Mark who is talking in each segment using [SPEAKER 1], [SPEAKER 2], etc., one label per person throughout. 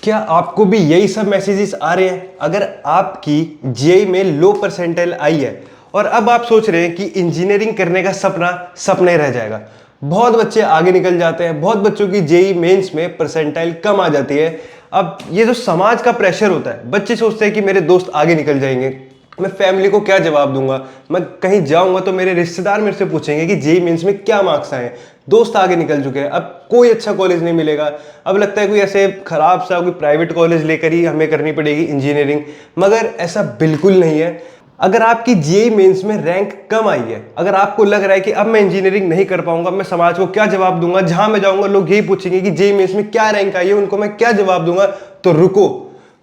[SPEAKER 1] क्या आपको भी यही सब मैसेजेस आ रहे हैं? अगर आपकी जेईई में लो परसेंटाइल आई है और अब आप सोच रहे हैं कि इंजीनियरिंग करने का सपना सपना ही रह जाएगा। बहुत बच्चे आगे निकल जाते हैं, बहुत बच्चों की जेईई मेंस में परसेंटाइल कम आ जाती है। अब ये जो समाज का प्रेशर होता है, बच्चे सोचते हैं कि मेरे दोस्त आगे निकल जाएंगे, मैं फैमिली को क्या जवाब दूंगा, मैं कहीं जाऊंगा तो मेरे रिश्तेदार मेरे से पूछेंगे कि जेईई मेंस में क्या मार्क्स आए। दोस्त आगे निकल चुके हैं, अब कोई अच्छा कॉलेज नहीं मिलेगा। अब लगता है कोई ऐसे खराब सा कोई प्राइवेट कॉलेज लेकर ही हमें करनी पड़ेगी इंजीनियरिंग, मगर ऐसा बिल्कुल नहीं है। अगर आपकी जेईई मेंस में रैंक कम आई है, अगर आपको लग रहा है कि अब मैं इंजीनियरिंग नहीं कर पाऊंगा, मैं समाज को क्या जवाब दूंगा, जहां मैं जाऊंगा लोग यही पूछेंगे कि जेईई मेंस में क्या रैंक आई है, उनको मैं क्या जवाब दूंगा, तो रुको,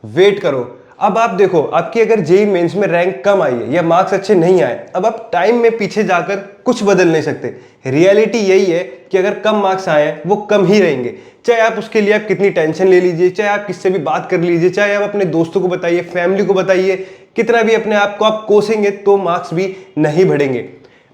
[SPEAKER 1] वेट करो। अब आप देखो, आपकी अगर जेईई मेंस में रैंक कम आई है या मार्क्स अच्छे नहीं आए, अब आप टाइम में पीछे जाकर कुछ बदल नहीं सकते। रियलिटी यही है कि अगर कम मार्क्स आए हैं वो कम ही रहेंगे, चाहे आप उसके लिए आप कितनी टेंशन ले लीजिए, चाहे आप किससे भी बात कर लीजिए, चाहे आप अपने दोस्तों को बताइए, फैमिली को बताइए, कितना भी अपने आप को आप कोसेंगे तो मार्क्स भी नहीं बढ़ेंगे।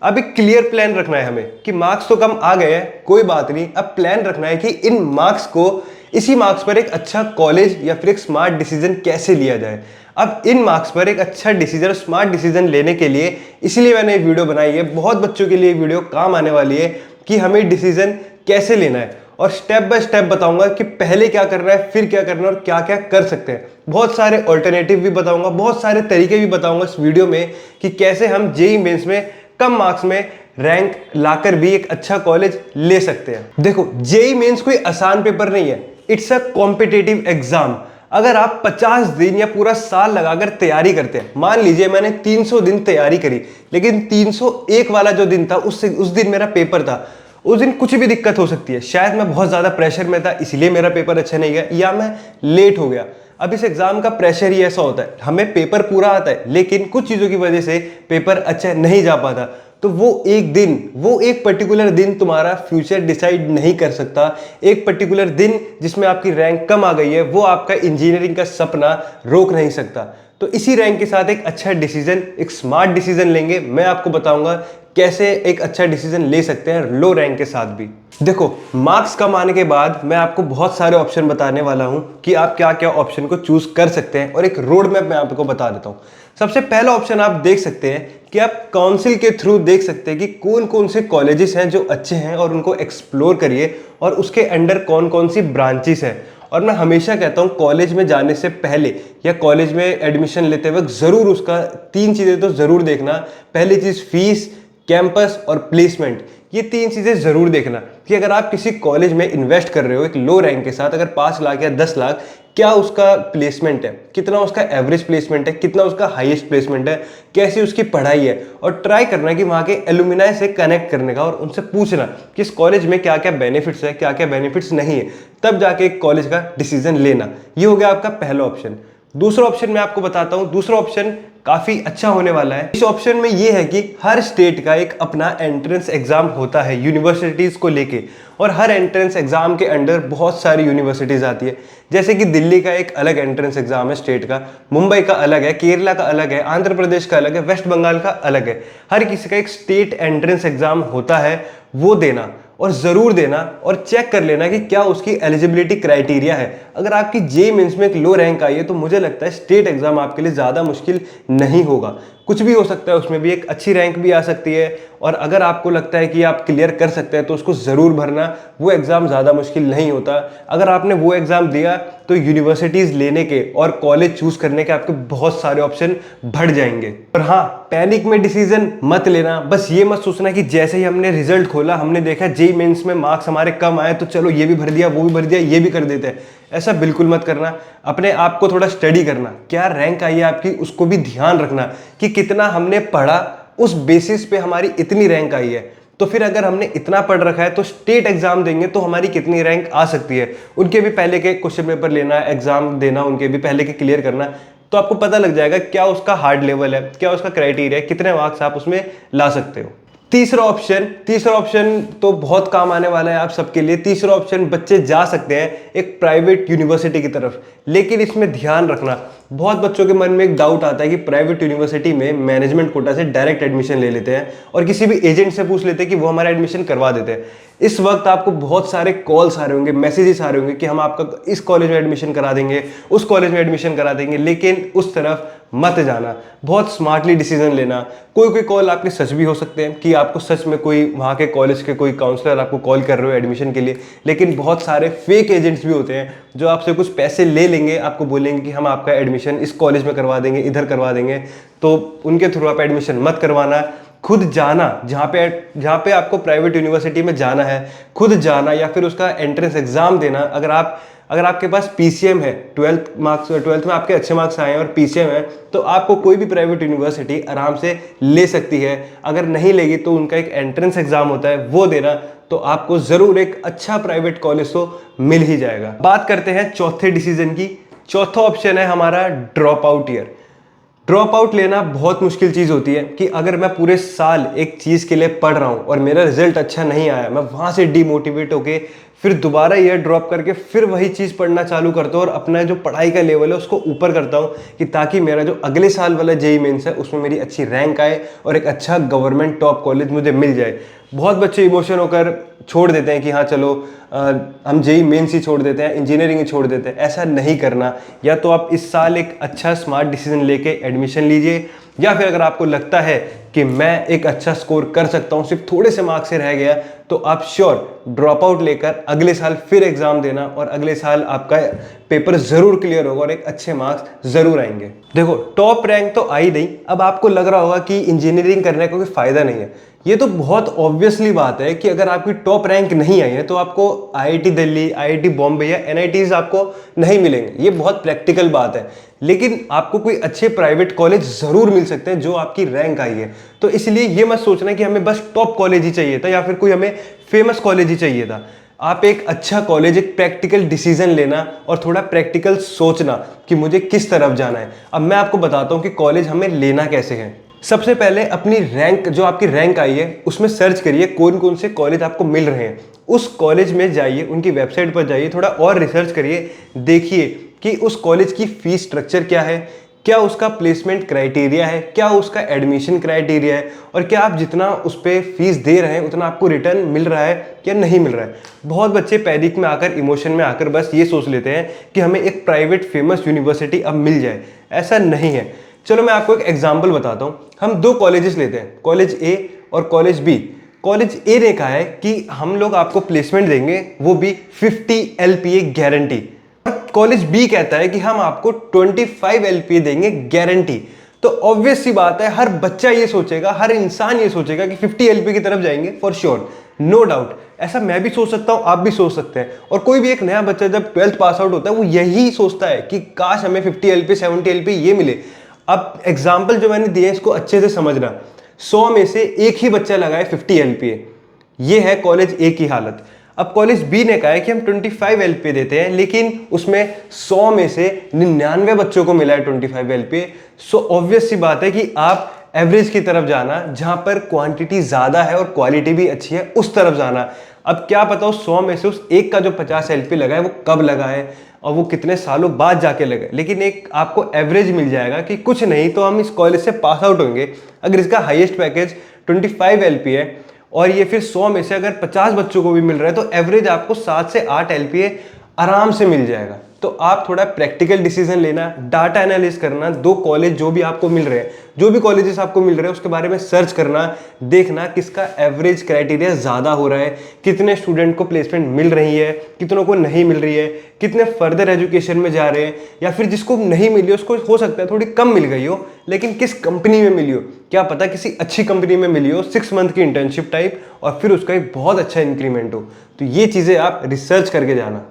[SPEAKER 1] अब एक क्लियर प्लान रखना है हमें कि मार्क्स तो कम आ गए हैं, कोई बात नहीं, अब प्लान रखना है कि इन मार्क्स को, इसी मार्क्स पर एक अच्छा कॉलेज या फिर एक स्मार्ट डिसीजन कैसे लिया जाए। अब इन मार्क्स पर एक अच्छा डिसीजन, स्मार्ट डिसीजन लेने के लिए इसलिए मैंने एक वीडियो बनाई है, बहुत बच्चों के लिए वीडियो काम आने वाली है कि हमें डिसीजन कैसे लेना है, और स्टेप बाय स्टेप बताऊंगा कि पहले क्या करना है, फिर क्या करना है और क्या क्या कर सकते हैं। बहुत सारे ऑल्टरनेटिव भी बताऊंगा, बहुत सारे तरीके भी बताऊंगा इस वीडियो में कि कैसे हम जेईई मेंस में कम मार्क्स में रैंक लाकर भी एक अच्छा कॉलेज ले सकते हैं। देखो, जेईई मेंस कोई आसान पेपर नहीं है, इट्स अ कॉम्पिटिटिव एग्जाम। अगर आप 50 दिन या पूरा साल लगाकर तैयारी करते हैं, मान लीजिए मैंने 300 दिन तैयारी करी, लेकिन 301 वाला जो दिन था उस दिन मेरा पेपर था, उस दिन कुछ भी दिक्कत हो सकती है। शायद मैं बहुत ज़्यादा प्रेशर में था इसलिए मेरा पेपर अच्छा नहीं गया, या मैं लेट हो गया। अब इस एग्जाम का प्रेशर ही ऐसा होता है, हमें पेपर पूरा आता है लेकिन कुछ चीज़ों की वजह से पेपर अच्छा नहीं जा पाता, तो वो एक पर्टिकुलर दिन तुम्हारा फ्यूचर डिसाइड नहीं कर सकता। एक पर्टिकुलर दिन जिसमें आपकी रैंक कम आ गई है, वो आपका इंजीनियरिंग का सपना रोक नहीं सकता। तो इसी रैंक के साथ एक अच्छा डिसीजन, एक स्मार्ट डिसीजन लेंगे, मैं आपको बताऊंगा कैसे एक अच्छा डिसीजन ले सकते हैं लो रैंक के साथ भी। देखो, मार्क्स कम आने के बाद मैं आपको बहुत सारे ऑप्शन बताने वाला हूं कि आप क्या क्या ऑप्शन को चूज कर सकते हैं, और एक रोड मैप मैं आपको बता देता हूं। सबसे पहला ऑप्शन आप देख सकते हैं कि आप काउंसिल के थ्रू देख सकते हैं कि कौन कौन से कॉलेजेस हैं जो अच्छे हैं, और उनको एक्सप्लोर करिए, और उसके अंडर कौन कौन सी ब्रांचेस हैं। और मैं हमेशा कहता हूँ कॉलेज में जाने से पहले या कॉलेज में एडमिशन लेते वक्त ज़रूर उसका 3 चीज़ें तो ज़रूर देखना। पहली चीज़ फीस, कैंपस और प्लेसमेंट, ये 3 चीज़ें ज़रूर देखना कि अगर आप किसी कॉलेज में इन्वेस्ट कर रहे हो एक लो रैंक के साथ, अगर 5 लाख या 10 लाख, क्या उसका प्लेसमेंट है, कितना उसका एवरेज प्लेसमेंट है, कितना उसका हाईएस्ट प्लेसमेंट है, कैसी उसकी पढ़ाई है। और ट्राई करना कि वहाँ के एलुमिनाई से कनेक्ट करने का और उनसे पूछना कि इस कॉलेज में क्या क्या बेनिफिट्स है, क्या क्या बेनिफिट्स नहीं है, तब जाके एक कॉलेज का डिसीजन लेना। ये हो गया आपका पहला ऑप्शन। दूसरा ऑप्शन मैं आपको बताता हूँ, दूसरा ऑप्शन काफी अच्छा होने वाला है। इस ऑप्शन में यह है कि हर स्टेट का एक अपना एंट्रेंस एग्जाम होता है यूनिवर्सिटीज को लेके, और हर एंट्रेंस एग्जाम के अंडर बहुत सारी यूनिवर्सिटीज आती है। जैसे कि दिल्ली का एक अलग एंट्रेंस एग्जाम है स्टेट का, मुंबई का अलग है, केरला का अलग है, आंध्र प्रदेश का अलग है, वेस्ट बंगाल का अलग है। हर किसी का एक स्टेट एंट्रेंस एग्जाम होता है, वो देना और ज़रूर देना, और चेक कर लेना कि क्या उसकी एलिजिबिलिटी क्राइटेरिया है। अगर आपकी जेईई मेंस में एक लो रैंक आई है तो मुझे लगता है स्टेट एग्जाम आपके लिए ज़्यादा मुश्किल नहीं होगा। कुछ भी हो सकता है, उसमें भी एक अच्छी रैंक भी आ सकती है, और अगर आपको लगता है कि आप क्लियर कर सकते हैं तो उसको ज़रूर भरना। वो एग्ज़ाम ज़्यादा मुश्किल नहीं होता। अगर आपने वो एग्ज़ाम दिया तो यूनिवर्सिटीज़ लेने के और कॉलेज चूज़ करने के आपके बहुत सारे ऑप्शन बढ़ जाएंगे। और हाँ, पैनिक में डिसीजन मत लेना। बस ये मत सोचना कि जैसे ही हमने रिजल्ट खोला, हमने देखा जेईई मेंस में मार्क्स हमारे कम आए तो चलो ये भी भर दिया, वो भी भर दिया, ये भी कर देते हैं। ऐसा बिल्कुल मत करना। अपने आप को थोड़ा स्टडी करना, क्या रैंक आई है आपकी, उसको भी ध्यान रखना कि कितना हमने पढ़ा, उस बेसिस पे हमारी इतनी रैंक आई है। तो फिर अगर हमने इतना पढ़ रखा है तो स्टेट एग्जाम देंगे तो हमारी कितनी रैंक आ सकती है, उनके भी पहले के क्वेश्चन पेपर लेना, एग्जाम देना, उनके भी पहले के क्लियर करना, तो आपको पता लग जाएगा क्या उसका हार्ड लेवल है, क्या उसका क्राइटेरिया है, कितने मार्क्स आप उसमें ला सकते हो। तीसरा ऑप्शन तो बहुत काम आने वाला है आप सबके लिए। तीसरा ऑप्शन, बच्चे जा सकते हैं एक प्राइवेट यूनिवर्सिटी की तरफ, लेकिन इसमें ध्यान रखना, बहुत बच्चों के मन में एक डाउट आता है कि प्राइवेट यूनिवर्सिटी में मैनेजमेंट कोटा से डायरेक्ट एडमिशन ले लेते हैं और किसी भी एजेंट से पूछ लेते हैं कि वो हमारा एडमिशन करवा देते हैं। इस वक्त आपको बहुत सारे कॉल्स आ रहे होंगे, मैसेजेस आ रहे होंगे कि हम आपका इस कॉलेज में एडमिशन करा देंगे, उस कॉलेज में एडमिशन करा देंगे, लेकिन उस तरफ मत जाना। बहुत स्मार्टली डिसीजन लेना। कोई कोई कॉल आपके सच भी हो सकते हैं कि आपको सच में कोई वहाँ के कॉलेज के कोई काउंसलर आपको कॉल कर रहे हो एडमिशन के लिए, लेकिन बहुत सारे फेक एजेंट्स भी होते हैं जो आपसे कुछ पैसे ले लेंगे, आपको बोलेंगे कि हम आपका एडमिशन इस कॉलेज में करवा देंगे, इधर करवा देंगे। तो उनके थ्रू आप एडमिशन मत करवाना। खुद जाना, जहाँ पे आपको प्राइवेट यूनिवर्सिटी में जाना है, खुद जाना या फिर उसका एंट्रेंस एग्जाम देना। अगर आपके पास पीसीएम है, 12th में आपके अच्छे मार्क्स आए हैं और पीसीएम है, तो आपको कोई भी प्राइवेट यूनिवर्सिटी आराम से ले सकती है। अगर नहीं लेगी तो उनका एक एंट्रेंस एग्जाम होता है, वो देना, तो आपको जरूर एक अच्छा प्राइवेट कॉलेज तो मिल ही जाएगा। बात करते हैं चौथे डिसीजन की। चौथा ऑप्शन है हमारा drop out year. Drop out लेना बहुत मुश्किल चीज़ होती है कि अगर मैं पूरे साल एक चीज़ के लिए पढ़ रहा हूँ और मेरा रिजल्ट अच्छा नहीं आया, मैं वहाँ से डीमोटिवेट होके फिर दोबारा ईयर ड्रॉप करके फिर वही चीज़ पढ़ना चालू करता हूँ और अपना जो पढ़ाई का लेवल है उसको ऊपर करता हूँ कि ताकि मेरा जो अगले साल वाला जेईई मेंस है उसमें मेरी अच्छी रैंक आए और एक अच्छा गवर्नमेंट टॉप कॉलेज मुझे मिल जाए। बहुत बच्चे इमोशन होकर छोड़ देते हैं कि हाँ चलो हम जेईई मेंस ही छोड़ देते हैं, इंजीनियरिंग ही छोड़ देते हैं। ऐसा नहीं करना। या तो आप इस साल एक अच्छा स्मार्ट डिसीजन लेके एडमिशन लीजिए, या फिर अगर आपको लगता है कि मैं एक अच्छा स्कोर कर सकता हूँ, सिर्फ थोड़े से मार्क्स से रह गया, तो आप श्योर ड्रॉप आउट लेकर अगले साल फिर एग्जाम देना और अगले साल आपका पेपर जरूर क्लियर होगा और एक अच्छे मार्क्स जरूर आएंगे। देखो, टॉप रैंक तो आई नहीं। अब आपको लग रहा होगा कि इंजीनियरिंग करने का कोई फायदा नहीं है। ये तो बहुत ऑब्वियसली बात है कि अगर आपकी टॉप रैंक नहीं आई है तो आपको आईआईटी दिल्ली, आईआईटी बॉम्बे या एनआईटीज आपको नहीं मिलेंगे। ये बहुत प्रैक्टिकल बात है। लेकिन आपको कोई अच्छे प्राइवेट कॉलेज जरूर मिल सकते हैं जो आपकी रैंक आई है। तो इसलिए ये मत सोचना कि हमें बस टॉप कॉलेज ही चाहिए था या फिर कोई हमें फेमस कॉलेज ही चाहिए था। आप एक अच्छा कॉलेज, एक प्रैक्टिकल डिसीजन लेना और थोड़ा प्रैक्टिकल सोचना कि मुझे किस तरफ जाना है। अब मैं आपको बताता हूँ कि कॉलेज हमें लेना कैसे है। सबसे पहले अपनी रैंक, जो आपकी रैंक आई है उसमें सर्च करिए कौन कौन से कॉलेज आपको मिल रहे हैं। उस कॉलेज में जाइए, उनकी वेबसाइट पर जाइए, थोड़ा और रिसर्च करिए, देखिए कि उस कॉलेज की फीस स्ट्रक्चर क्या है, क्या उसका प्लेसमेंट क्राइटेरिया है, क्या उसका एडमिशन क्राइटेरिया है, और क्या आप जितना उस पर फीस दे रहे हैं उतना आपको रिटर्न मिल रहा है या नहीं मिल रहा है। बहुत बच्चे पैनिक में आकर, इमोशन में आकर बस ये सोच लेते हैं कि हमें एक प्राइवेट फेमस यूनिवर्सिटी अब मिल जाए। ऐसा नहीं है। चलो मैं आपको एक एग्जाम्पल बताता हूँ। हम दो कॉलेजेस लेते हैं, कॉलेज ए और कॉलेज बी। कॉलेज ए ने कहा है कि हम लोग आपको प्लेसमेंट देंगे, वो भी 50 LPA गारंटी। कॉलेज बी कहता है कि हम आपको 25 LPA देंगे गारंटी। तो ऑब्वियस सी बात है, हर बच्चा ये सोचेगा, हर इंसान ये सोचेगा कि 50 LPA की तरफ जाएंगे फॉर श्योर, नो डाउट। ऐसा मैं भी सोच सकता हूं, आप भी सोच सकते हैं। और कोई भी एक नया बच्चा जब 12th पास आउट होता है वो यही सोचता है कि काश हमें 50 LPA 70 LPA ये मिले। अब एग्जाम्पल जो मैंने दिए इसको अच्छे से समझना। 100 में से एक ही बच्चा लगाए 50 LPA। ये है कॉलेज ए की हालत। अब कॉलेज बी ने कहा है कि हम 25 LPA देते हैं, लेकिन उसमें 100 में से 99 बच्चों को मिला है 25 LPA। सो ऑब्वियस सी बात है कि आप एवरेज की तरफ जाना, जहां पर क्वांटिटी ज्यादा है और क्वालिटी भी अच्छी है, उस तरफ जाना। अब क्या पता उस 100 में से उस एक का जो 50 LPA लगा है वो कब लगा है और वो कितने सालों बाद जाके लगे, लेकिन एक आपको एवरेज मिल जाएगा कि कुछ नहीं तो हम इस कॉलेज से पास आउट होंगे। अगर इसका हाईएस्ट पैकेज 25 LPA है और ये फिर 100 में से अगर 50 बच्चों को भी मिल रहा है तो एवरेज आपको 7 से 8 LPA आराम से मिल जाएगा। तो आप थोड़ा प्रैक्टिकल डिसीजन लेना, डाटा एनालिसिस करना, दो कॉलेज जो भी आपको मिल रहे हैं, जो भी कॉलेजेस आपको मिल रहे हैं उसके बारे में सर्च करना, देखना किसका एवरेज क्राइटेरिया ज़्यादा हो रहा है, कितने स्टूडेंट को प्लेसमेंट मिल रही है, कितनों को नहीं मिल रही है, कितने फर्दर एजुकेशन में जा रहे हैं, या फिर जिसको नहीं मिली उसको हो सकता है थोड़ी कम मिल गई हो, लेकिन किस कंपनी में मिली हो, क्या पता किसी अच्छी कंपनी में मिली हो, 6 मंथ की इंटर्नशिप टाइप, और फिर उसका एक बहुत अच्छा इंक्रीमेंट हो। तो ये चीज़ें आप रिसर्च करके जाना।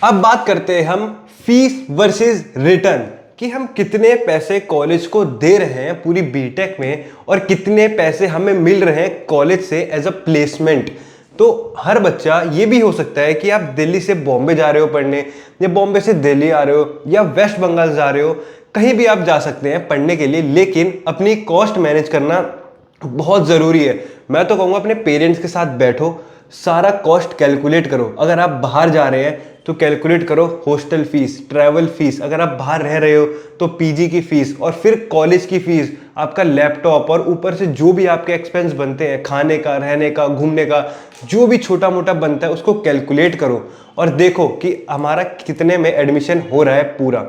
[SPEAKER 1] अब बात करते हैं हम फीस वर्सेस रिटर्न, कि हम कितने पैसे कॉलेज को दे रहे हैं पूरी बीटेक में और कितने पैसे हमें मिल रहे हैं कॉलेज से एज अ प्लेसमेंट। तो हर बच्चा, ये भी हो सकता है कि आप दिल्ली से बॉम्बे जा रहे हो पढ़ने, या बॉम्बे से दिल्ली आ रहे हो, या वेस्ट बंगाल जा रहे हो, कहीं भी आप जा सकते हैं पढ़ने के लिए, लेकिन अपनी कॉस्ट मैनेज करना बहुत ज़रूरी है। मैं तो कहूँगा अपने पेरेंट्स के साथ बैठो, सारा कॉस्ट कैलकुलेट करो। अगर आप बाहर जा रहे हैं तो कैलकुलेट करो हॉस्टल फीस, ट्रैवल फीस, अगर आप बाहर रह रहे हो तो पीजी की फीस, और फिर कॉलेज की फीस, आपका लैपटॉप, और ऊपर से जो भी आपके एक्सपेंस बनते हैं, खाने का, रहने का, घूमने का, जो भी छोटा मोटा बनता है उसको कैलकुलेट करो और देखो कि हमारा कितने में एडमिशन हो रहा है पूरा।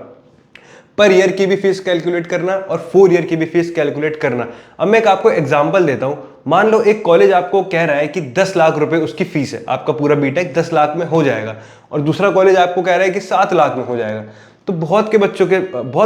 [SPEAKER 1] पर ईयर की भी फीस कैलकुलेट करना और 4 ईयर की भी फीस कैलकुलेट करना। अब मैं एक आपको एग्जांपल देता हूं। मान लो एक कॉलेज आपको कह रहा है कि 10 लाख रुपए उसकी फीस है, आपका पूरा बीटेक 10 लाख में हो जाएगा, और दूसरा कॉलेज आपको कह रहा है कि 7 लाख में हो जाएगा। तो बहुत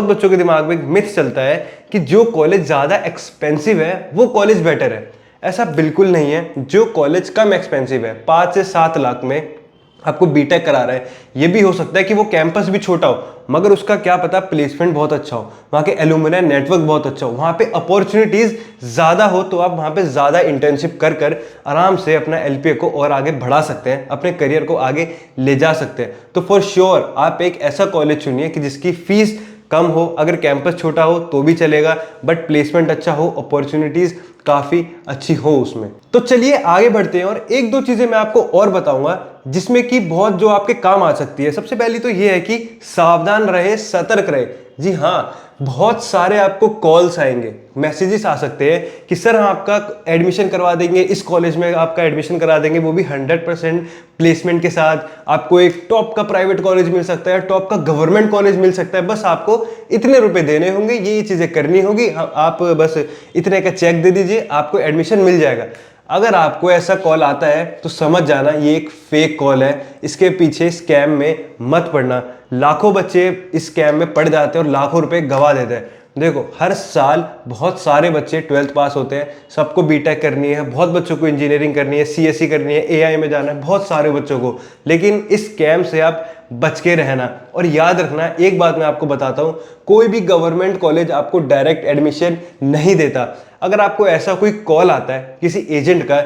[SPEAKER 1] बच्चों के दिमाग में एक मिथ चलता है कि जो कॉलेज ज्यादा एक्सपेंसिव है वो कॉलेज बेटर है। ऐसा बिल्कुल नहीं है। जो कॉलेज कम एक्सपेंसिव है, 5 से 7 लाख में आपको बीटेक करा रहा है, ये भी हो सकता है कि वो कैंपस भी छोटा हो, मगर उसका क्या पता प्लेसमेंट बहुत अच्छा हो, वहाँ के एलुमनाई नेटवर्क बहुत अच्छा हो, वहाँ पे अपॉर्चुनिटीज ज़्यादा हो, तो आप वहाँ पे ज़्यादा इंटर्नशिप कर कर आराम से अपना एलपीए को और आगे बढ़ा सकते हैं, अपने करियर को आगे ले जा सकते हैं। तो फॉर श्योर आप एक ऐसा कॉलेज चुनिए कि जिसकी फीस कम हो, अगर कैंपस छोटा हो तो भी चलेगा, बट प्लेसमेंट अच्छा हो, अपॉर्चुनिटीज काफी अच्छी हो उसमें। तो चलिए आगे बढ़ते हैं और एक दो चीजें मैं आपको और बताऊंगा जिसमें कि बहुत जो आपके काम आ सकती है। सबसे पहली तो ये है कि सावधान रहे, सतर्क रहे। जी हाँ, बहुत सारे आपको कॉल्स आएंगे, मैसेजेस आ सकते हैं कि सर हम आपका एडमिशन करवा देंगे, इस कॉलेज में आपका एडमिशन करा देंगे, वो भी 100% प्लेसमेंट के साथ। आपको एक टॉप का प्राइवेट कॉलेज मिल सकता है, टॉप का गवर्नमेंट कॉलेज मिल सकता है, बस आपको इतने रुपए देने होंगे, ये चीजें करनी होगी, आप बस इतने का चेक दे दीजिए, आपको एडमिशन मिल जाएगा। अगर आपको ऐसा कॉल आता है तो समझ जाना ये एक फेक कॉल है, इसके पीछे स्कैम में मत पड़ना। लाखों बच्चे इस स्कैम में पड़ जाते हैं और लाखों रुपए गवा देते हैं। देखो, हर साल बहुत सारे बच्चे 12th पास होते हैं, सबको बीटेक करनी है, बहुत बच्चों को इंजीनियरिंग करनी है, सीएससी करनी है, एआई में जाना है, बहुत सारे बच्चों को। लेकिन इस स्कैम से आप बच के रहना और याद रखना, एक बात मैं आपको बताता हूं, कोई भी गवर्नमेंट कॉलेज आपको डायरेक्ट एडमिशन नहीं देता। अगर आपको ऐसा कोई कॉल आता है किसी एजेंट का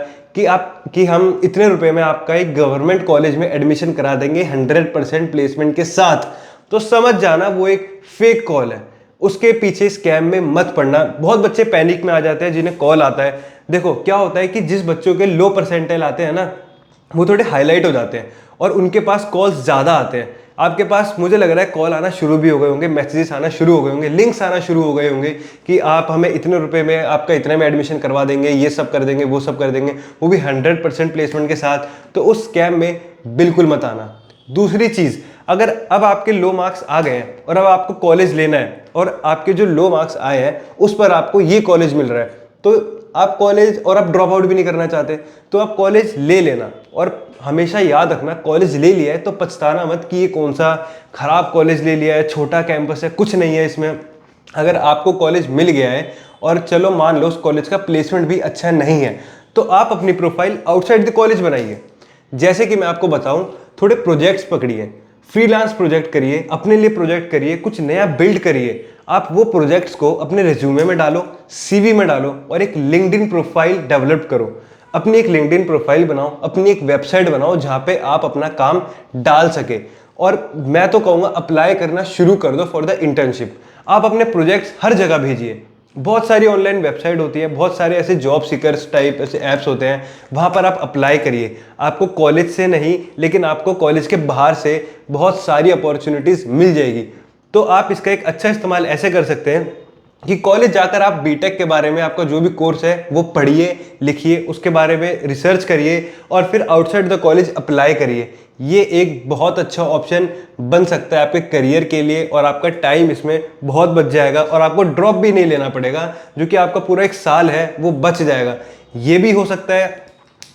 [SPEAKER 1] कि हम इतने रुपए में आपका एक गवर्नमेंट कॉलेज में एडमिशन करा देंगे 100% प्लेसमेंट के साथ, तो समझ जाना वो एक फेक कॉल है। उसके पीछे स्कैम में मत पड़ना। बहुत बच्चे पैनिक में आ जाते हैं जिन्हें कॉल आता है। देखो क्या होता है कि जिस बच्चों के लो परसेंटाइल आते हैं ना, वो थोड़े हाईलाइट हो जाते हैं और उनके पास कॉल्स ज्यादा आते हैं। आपके पास मुझे लग रहा है कॉल आना शुरू भी हो गए होंगे, मैसेजेस आना शुरू हो गए होंगे, लिंक्स आना शुरू हो गए होंगे कि आप हमें इतने रुपए में, आपका इतने में एडमिशन करवा देंगे, ये सब कर देंगे, वो सब कर देंगे, वो भी 100% प्लेसमेंट के साथ। तो उस स्कैम में बिल्कुल मत आना। दूसरी चीज, अगर अब आपके लो मार्क्स आ गए हैं और अब आपको कॉलेज लेना है और आपके जो लो मार्क्स आए हैं उस पर आपको ये कॉलेज मिल रहा है, तो आप कॉलेज, और आप ड्रॉप आउट भी नहीं करना चाहते, तो आप कॉलेज ले लेना। और हमेशा याद रखना, कॉलेज ले लिया है तो पछताना मत कि ये कौन सा खराब कॉलेज ले लिया है, छोटा कैंपस है, कुछ नहीं है इसमें। अगर आपको कॉलेज मिल गया है और चलो मान लो उस कॉलेज का प्लेसमेंट भी अच्छा नहीं है, तो आप अपनी प्रोफाइल आउटसाइड द कॉलेज बनाइए। जैसे कि मैं आपको बताऊं, थोड़े प्रोजेक्ट्स पकड़िए, फ्रीलांस प्रोजेक्ट करिए, अपने लिए प्रोजेक्ट करिए, कुछ नया बिल्ड करिए। आप वो प्रोजेक्ट्स को अपने रिज्यूमे में डालो, सीवी में डालो और एक लिंक्डइन प्रोफाइल डेवलप करो। अपनी एक लिंक्डइन प्रोफाइल बनाओ, अपनी एक वेबसाइट बनाओ जहां पे आप अपना काम डाल सके। और मैं तो कहूंगा अप्लाई करना शुरू कर दो फॉर द इंटर्नशिप। आप अपने प्रोजेक्ट्स हर जगह भेजिए। बहुत सारी ऑनलाइन वेबसाइट होती है, बहुत सारे ऐसे जॉब सीकर्स टाइप ऐसे ऐप्स होते हैं, वहां पर आप अप्लाई करिए। आपको कॉलेज से नहीं, लेकिन आपको कॉलेज के बाहर से बहुत सारी अपॉर्चुनिटीज मिल जाएगी। तो आप इसका एक अच्छा इस्तेमाल ऐसे कर सकते हैं कि कॉलेज जाकर आप बीटेक के बारे में, आपका जो भी कोर्स है वो पढ़िए, लिखिए, उसके बारे में रिसर्च करिए और फिर आउटसाइड द कॉलेज अप्लाई करिए। ये एक बहुत अच्छा ऑप्शन बन सकता है आपके करियर के लिए और आपका टाइम इसमें बहुत बच जाएगा और आपको ड्रॉप भी नहीं लेना पड़ेगा, जो कि आपका पूरा एक साल है वो बच जाएगा। ये भी हो सकता है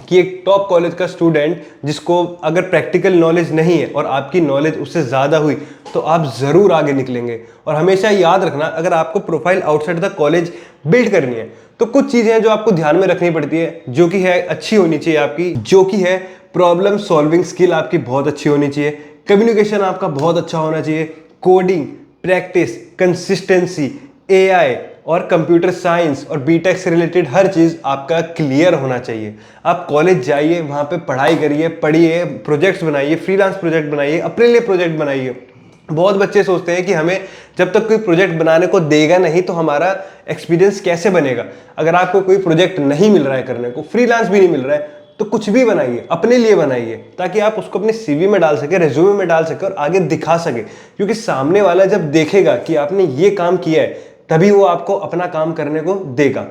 [SPEAKER 1] कि एक टॉप कॉलेज का स्टूडेंट जिसको अगर प्रैक्टिकल नॉलेज नहीं है और आपकी नॉलेज उससे ज़्यादा हुई तो आप ज़रूर आगे निकलेंगे। और हमेशा याद रखना, अगर आपको profile outside the college build करनी है तो कुछ चीज़ें हैं जो आपको ध्यान में रखनी पड़ती है, जो कि है अच्छी होनी चाहिए आपकी, जो कि है प्रॉब्लम सॉल्विंग स्किल आपकी बहुत अच्छी होनी चाहिए, कम्युनिकेशन आपका बहुत अच्छा होना चाहिए, कोडिंग, प्रैक्टिस, कंसिस्टेंसी, एआई और कंप्यूटर साइंस और बीटेक से रिलेटेड हर चीज़ आपका क्लियर होना चाहिए। आप कॉलेज जाइए, वहाँ पे पढ़ाई करिए, पढ़िए, प्रोजेक्ट्स बनाइए, फ्रीलांस प्रोजेक्ट बनाइए, अपने लिए प्रोजेक्ट बनाइए। बहुत बच्चे सोचते हैं कि हमें जब तक कोई प्रोजेक्ट बनाने को देगा नहीं तो हमारा एक्सपीरियंस कैसे बनेगा। अगर आपको कोई प्रोजेक्ट नहीं मिल रहा है करने को, फ्रीलांस भी नहीं मिल रहा है, तो कुछ भी बनाइए, अपने लिए बनाइए, ताकि आप उसको अपने सीवी में डाल सके, रेज्यूमे में डाल सके और आगे दिखा सके। क्योंकि सामने वाला जब देखेगा कि आपने ये काम किया है, तभी वो आपको अपना काम करने को देगा।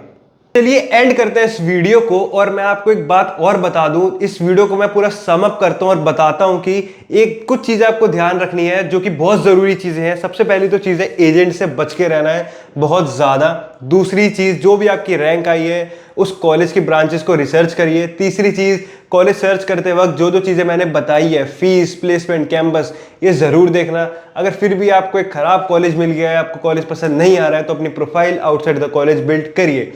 [SPEAKER 1] चलिए एंड करते हैं इस वीडियो को, और मैं आपको एक बात और बता दूं, इस वीडियो को मैं पूरा सम अप करता हूं और बताता हूं कि एक कुछ चीजें आपको ध्यान रखनी है जो कि बहुत जरूरी चीजें हैं। सबसे पहली तो चीज है एजेंट से बच के रहना है बहुत ज्यादा। दूसरी चीज, जो भी आपकी रैंक आई है उस कॉलेज की ब्रांचेस को रिसर्च करिए। तीसरी चीज, कॉलेज सर्च करते वक्त जो जो चीजें मैंने बताई है, फीस, प्लेसमेंट, कैंपस, ये जरूर देखना। अगर फिर भी आपको एक खराब कॉलेज मिल गया है, आपको कॉलेज पसंद नहीं आ रहा है, तो अपनी profile outside the college build करिए।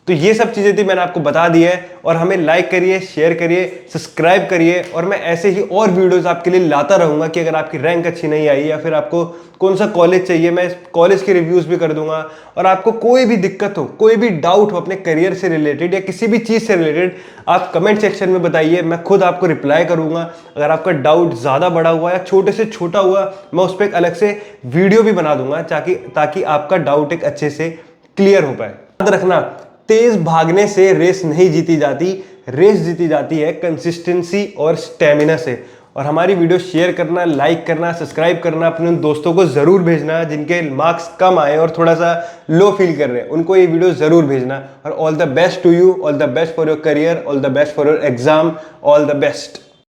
[SPEAKER 1] तो ये सब चीजें थी, मैंने आपको बता दी है। और हमें लाइक करिए, शेयर करिए, सब्सक्राइब करिए, और मैं ऐसे ही और वीडियोस आपके लिए लाता रहूंगा कि अगर आपकी रैंक अच्छी नहीं आई या फिर आपको कौन सा कॉलेज चाहिए, मैं कॉलेज के रिव्यूज भी कर दूंगा। और आपको कोई भी दिक्कत हो, कोई भी डाउट हो अपने करियर से रिलेटेड या किसी भी चीज से रिलेटेड, आप कमेंट सेक्शन में बताइए, मैं खुद आपको रिप्लाई करूंगा। अगर आपका डाउट ज्यादा बड़ा हुआ या छोटे से छोटा हुआ, मैं उस पर एक अलग से वीडियो भी बना दूंगा ताकि आपका डाउट एक अच्छे से क्लियर हो पाए। याद रखना, तेज भागने से रेस नहीं जीती जाती, रेस जीती जाती है कंसिस्टेंसी और स्टेमिना से। और हमारी वीडियो शेयर करना, लाइक करना, सब्सक्राइब करना, अपने उन दोस्तों को जरूर भेजना जिनके मार्क्स कम आए और थोड़ा सा लो फील कर रहे हैं, उनको ये वीडियो जरूर भेजना। और all the best to you, all the best for your career, all the best for your exam, all the best.